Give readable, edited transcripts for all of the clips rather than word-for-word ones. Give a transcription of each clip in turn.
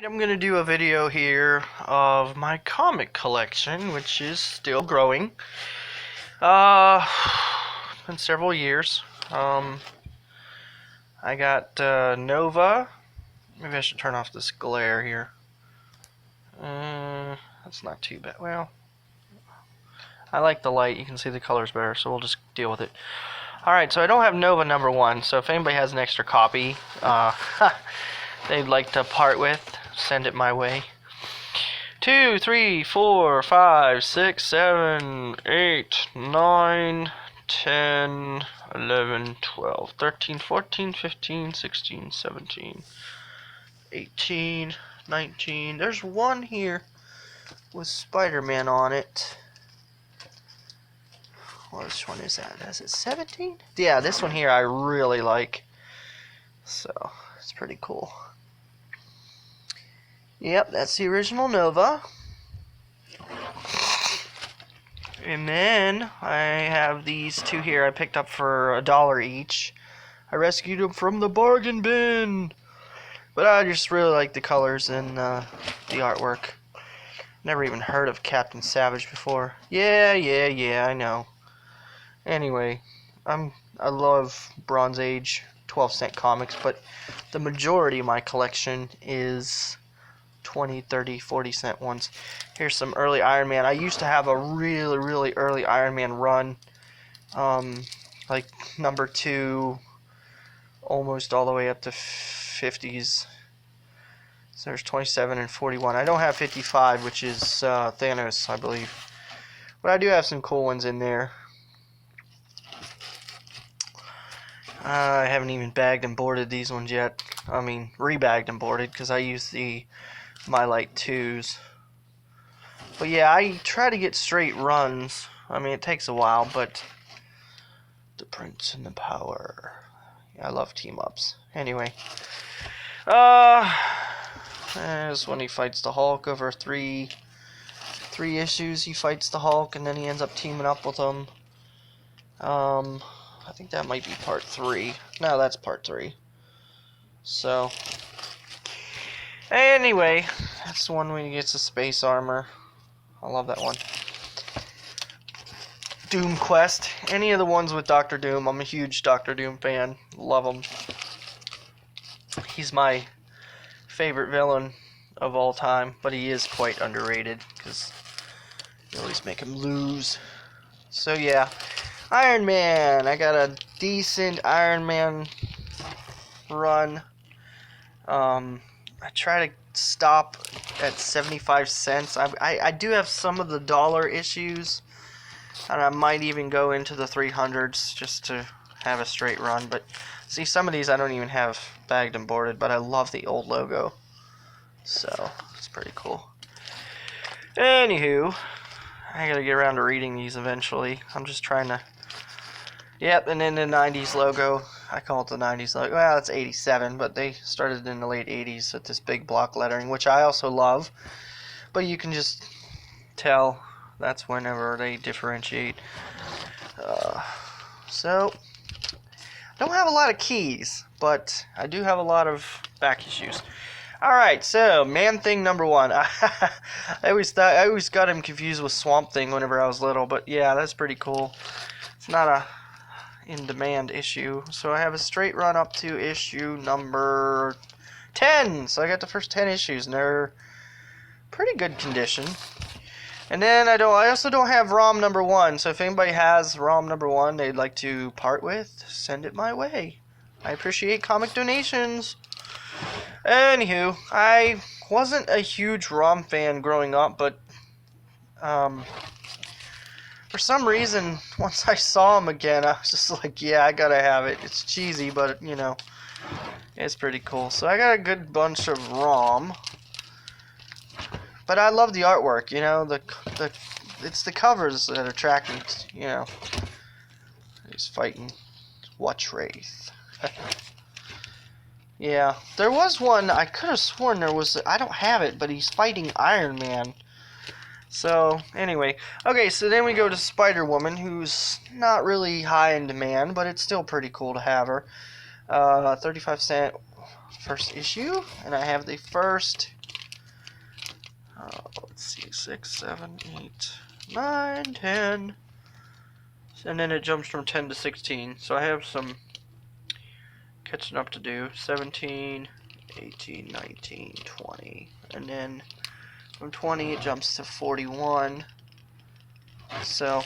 I'm going to do a video here of my comic collection, which is still growing. It's been several years. I got Nova. Maybe I should turn off this glare here. That's not too bad. Well, I like the light. You can see the colors better, so we'll just deal with it. Alright, so I don't have Nova #1, so if anybody has an extra copy they'd like to part with, send it my way. 2, 3, 4, 5, 6, 7, 8, 9, 10, 11, 12, 13, 14, 15, 16, 17, 18, 19. There's one here with Spider-Man on it. Which one is that? Is it 17? Yeah, this one here I really like. So, it's pretty cool. Yep, that's the original Nova. And then I have these two here I picked up for $1 each. I rescued them from the bargain bin. But I just really like the colors and the artwork. Never even heard of Captain Savage before. Yeah, I know. Anyway, I love Bronze Age 12-cent comics, but the majority of my collection is 20, 30, 40-cent ones. Here's some early Iron Man. I used to have a really early Iron Man run, like #2, almost all the way up to 50s. So there's 27 and 41. I don't have 55, which is Thanos, I believe. But I do have some cool ones in there. I haven't even bagged and boarded these ones yet. I mean, rebagged and boarded, because I use the My Light 2s. But yeah, I try to get straight runs. I mean, it takes a while, but the Prince and the Power. Yeah, I love team-ups. Anyway. There's when he fights the Hulk over three issues. He fights the Hulk, and then he ends up teaming up with him. I think that might be part 3. No, that's part 3. So, anyway, that's the one when he gets the space armor. I love that one. Doom Quest. Any of the ones with Doctor Doom. I'm a huge Doctor Doom fan. Love him. He's my favorite villain of all time, but he is quite underrated because you always make him lose. So yeah. Iron Man. I got a decent Iron Man run. I try to stop at 75 cents. I do have some of the dollar issues, and I might even go into the 300s just to have a straight run. But see, some of these I don't even have bagged and boarded, but I love the old logo, so it's pretty cool. Anywho, I gotta get around to reading these eventually. I'm just trying to. Yep, and then the 90s logo. I call it the 90s logo. Well, it's 87, but they started in the late 80s with this big block lettering, which I also love. But you can just tell that's whenever they differentiate. So, I don't have a lot of keys, but I do have a lot of back issues. Alright, so, Man-Thing #1. I always got him confused with Swamp Thing whenever I was little, but yeah, that's pretty cool. It's not a in-demand issue. So I have a straight run up to issue number 10. So I got the first 10 issues, and they're pretty good condition. And then I also don't have ROM #1. So if anybody has ROM #1 they'd like to part with, send it my way. I appreciate comic donations. Anywho, I wasn't a huge ROM fan growing up, but for some reason, once I saw him again, I was just like, yeah, I gotta have it. It's cheesy, but, you know, it's pretty cool. So I got a good bunch of ROM. But I love the artwork, you know, it's the covers that attract me, you know. He's fighting Watch Wraith. Yeah, there was one, I could have sworn there was, I don't have it, but he's fighting Iron Man. So, anyway. Okay, so then we go to SpiderWoman, who's not really high in demand, but it's still pretty cool to have her. 35 cent first issue, and I have the first let's see, 6, 7, 8, 9, 10. And then it jumps from 10 to 16. So I have some catching up to do. 17, 18, 19, 20. And then from 20 it jumps to 41. So,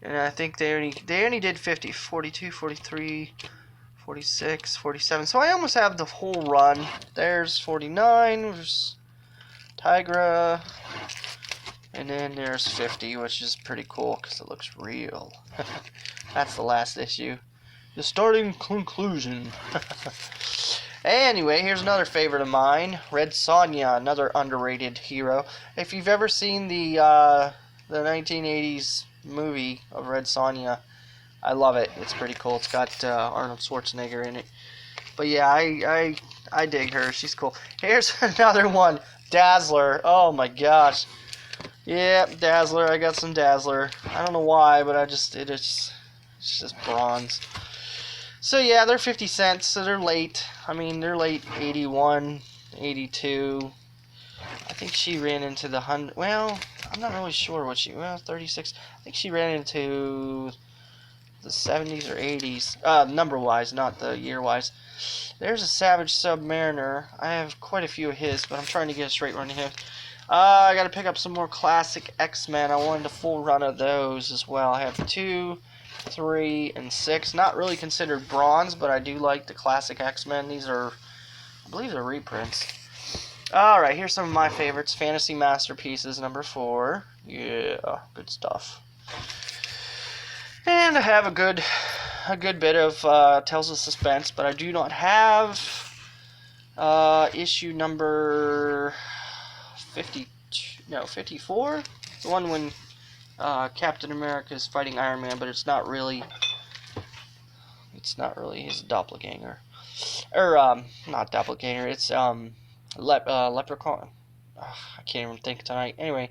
and I think they only did 50, 42, 43, 46, 47. So I almost have the whole run. There's 49, there's Tigra, and then there's 50, which is pretty cool because it looks real. That's the last issue. The starting conclusion. Anyway, here's another favorite of mine, Red Sonja, another underrated hero. If you've ever seen the 1980s movie of Red Sonja, I love it. It's pretty cool. It's got Arnold Schwarzenegger in it. But yeah, I dig her. She's cool. Here's another one, Dazzler. Oh my gosh. Yeah, Dazzler. I got some Dazzler. I don't know why, but it's just bronze. So yeah, they're 50 cents, so they're late. I mean, they're late 81, 82. I think she ran into the 100. Well, I'm not really sure what well, 36. I think she ran into the 70s or 80s. Number-wise, not the year-wise. There's a Savage Submariner. I have quite a few of his, but I'm trying to get a straight run of him. I gotta pick up some more classic X-Men. I wanted a full run of those as well. I have 2, 3, and 6. Not really considered bronze, but I do like the classic X-Men. These are, I believe they're reprints. Alright, here's some of my favorites. Fantasy Masterpieces, number 4. Yeah, good stuff. And I have a good bit of Tales of Suspense, but I do not have issue number 54? The one when Captain America is fighting Iron Man, but it's not really his doppelganger. Or, not doppelganger, it's Leprechaun. I can't even think tonight. Anyway,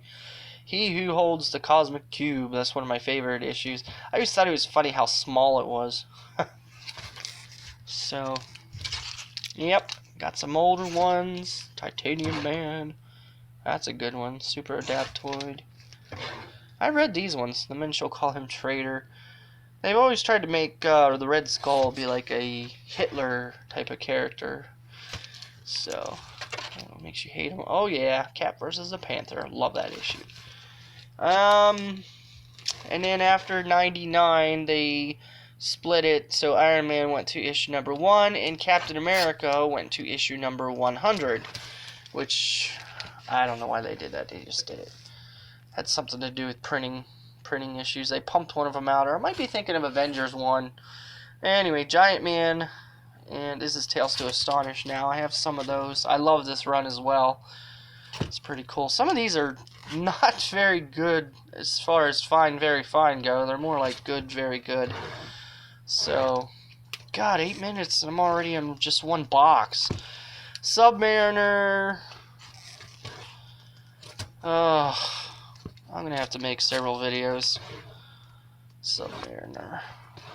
He Who Holds the Cosmic Cube. That's one of my favorite issues. I always thought it was funny how small it was. So, yep. Got some older ones. Titanium Man. That's a good one. Super Adaptoid. I read these ones. The Men Shall Call Him Traitor. They've always tried to make the Red Skull be like a Hitler type of character. So, what makes you hate him? Oh yeah, Cap versus the Panther. Love that issue. And then after 99, they split it, so Iron Man went to issue number 1, and Captain America went to issue number 100, which, I don't know why they did that, they just did it. Had something to do with printing issues. They pumped one of them out, or I might be thinking of Avengers 1. Anyway, Giant Man, and this is Tales to Astonish now. I have some of those. I love this run as well. It's pretty cool. Some of these are not very good as far as fine, very fine go. They're more like good, very good. So, God, 8 minutes and I'm already in just one box. Submariner. Oh, I'm going to have to make several videos. Submariner.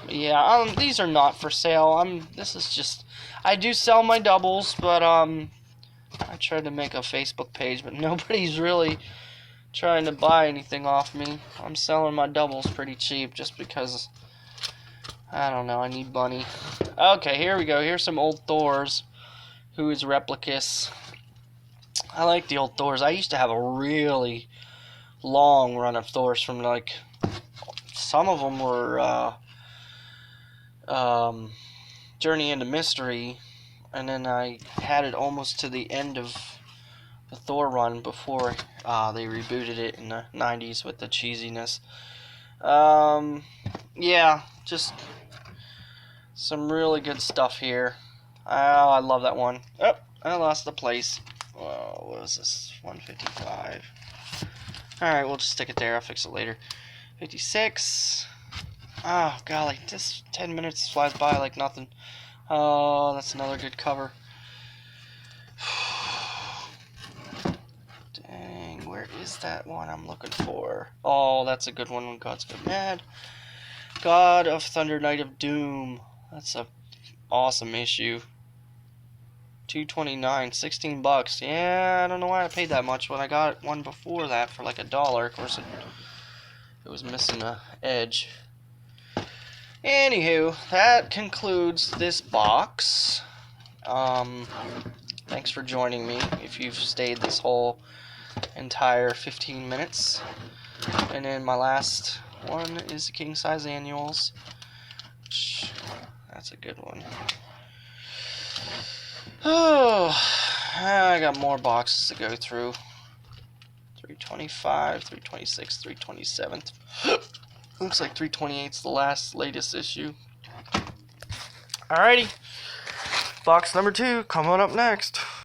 Yeah, these are not for sale. This is just, I do sell my doubles, but, I tried to make a Facebook page, but nobody's really trying to buy anything off me. I'm selling my doubles pretty cheap just because, I don't know, I need money. Okay, here we go. Here's some old Thors, who is Replicus. I like the old Thors. I used to have a really long run of Thors from, like, some of them were Journey into Mystery, and then I had it almost to the end of the Thor run before they rebooted it in the 90s with the cheesiness. Yeah, just some really good stuff here. Oh, I love that one. Oh, I lost the place. Oh, what was this? 155. Alright, we'll just stick it there. I'll fix it later. 56. Oh, golly. This 10 minutes flies by like nothing. Oh, that's another good cover. Dang, where is that one I'm looking for? Oh, that's a good one when gods go mad. God of Thunder, Knight of Doom. That's a awesome issue. $2.29, 16 bucks. Yeah, I don't know why I paid that much when I got one before that for like $1. Of course, it was missing a edge. Anywho, that concludes this box. Thanks for joining me. If you've stayed this whole entire 15 minutes. And then my last one is the king size annuals. That's a good one. Oh, I got more boxes to go through. 325, 326, 327. Looks like 328's the latest issue. Alrighty. Box number 2 coming up next.